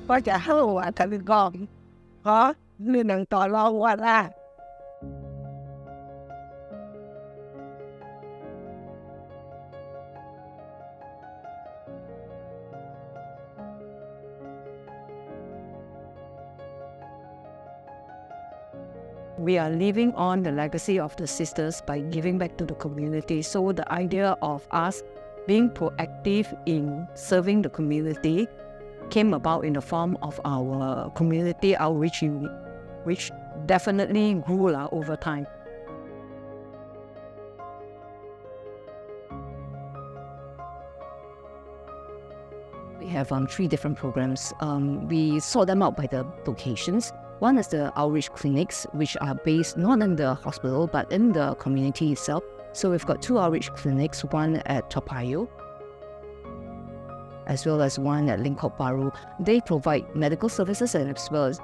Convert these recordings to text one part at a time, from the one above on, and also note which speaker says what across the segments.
Speaker 1: ก็จะเข้าว่าทะเลกองเพราะเรื่องหนังต่อรองว่าล่ะ
Speaker 2: We are living on the legacy of the sisters by giving back to the community. So the idea of us being proactive in serving the community came about in the form of our community outreach unit, which definitely grew over time. We have 3 different programs. We sort them out by the locations. One is the outreach clinics, which are based not in the hospital, but in the community itself. So we've got 2 outreach clinics, one at Toa Payoh, as well as one at Lingkok Bahru. They provide medical services as well as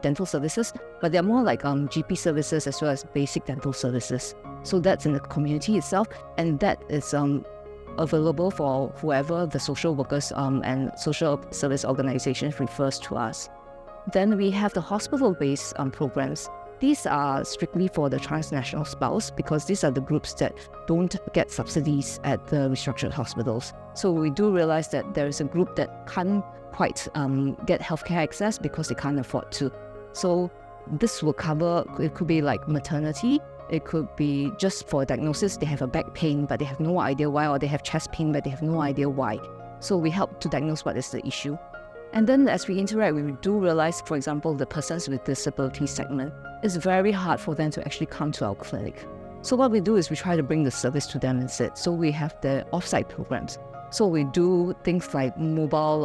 Speaker 2: dental services, but they're more like GP services as well as basic dental services. So that's in the community itself, and that is available for whoever the social workers and social service organizations refers to us. Then we have the hospital-based programs. These are strictly for the transnational spouse because these are the groups that don't get subsidies at the restructured hospitals. So we do realize that there is a group that can't quite get healthcare access because they can't afford to. So this will cover, it could be like maternity, it could be just for diagnosis, they have a back pain but they have no idea why, or they have chest pain but they have no idea why. So we help to diagnose what is the issue. And then as we interact, we do realize, for example, the persons with disability segment, it's very hard for them to actually come to our clinic. So what we do is we try to bring the service to them instead. So we have the off-site programs. So we do things like mobile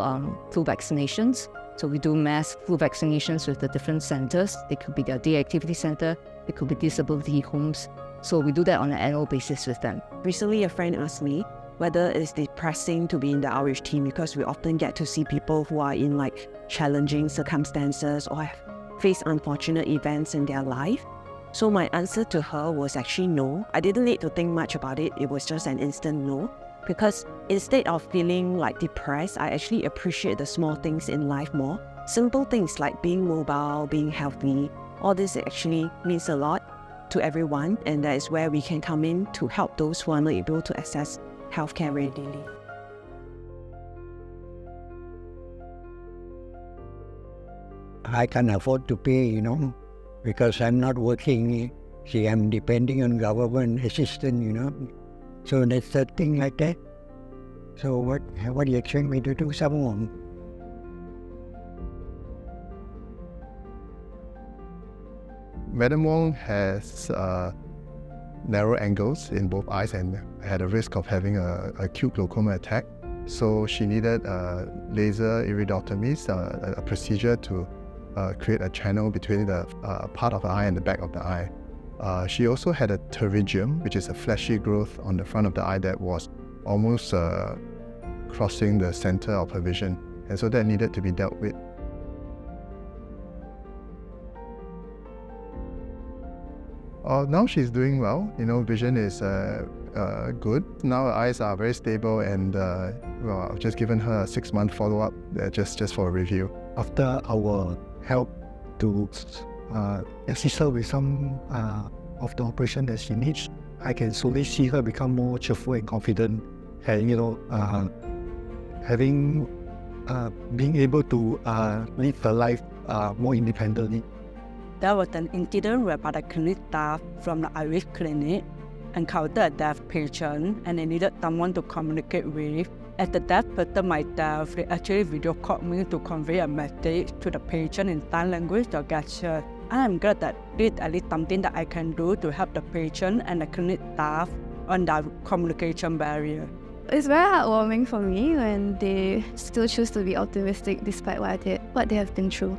Speaker 2: flu vaccinations. So we do mass flu vaccinations with the different centers. It could be their day activity center, it could be disability homes. So we do that on an annual basis with them.
Speaker 3: Recently, a friend asked me whether it's depressing to be in the outreach team because we often get to see people who are in like challenging circumstances or have faced unfortunate events in their life. So my answer to her was actually no. I didn't need to think much about it. It was just an instant no. Because instead of feeling like depressed, I actually appreciate the small things in life more. Simple things like being mobile, being healthy, all this actually means a lot to everyone, and that is where we can come in to help those who are not able to access healthcare readily.
Speaker 4: I can't afford to pay, because I'm not working. See, I'm depending on government assistance, So that's the thing like that. So what do you expect me to do? Someone?
Speaker 5: Mdm Yaiwong has narrow angles in both eyes and had a risk of having an acute glaucoma attack. So she needed laser iridotomies, a procedure to create a channel between the part of the eye and the back of the eye. She also had a pterygium, which is a fleshy growth on the front of the eye that was almost crossing the center of her vision. And so that needed to be dealt with. Now she's doing well. Vision is good. Now her eyes are very stable, and I've just given her a 6-month follow-up just for a review.
Speaker 4: After our help to assist her with some of the operation that she needs, I can slowly see her become more cheerful and confident, and being able to live her life more independently.
Speaker 6: There was an incident whereby the clinic staff from the Irish clinic encountered a deaf patient and they needed someone to communicate with. As the deaf person myself, they actually video called me to convey a message to the patient in sign language or gesture. I am glad that this is at least something that I can do to help the patient and the clinic staff on that communication barrier.
Speaker 7: It's very heartwarming for me when they still choose to be optimistic despite what they have been through.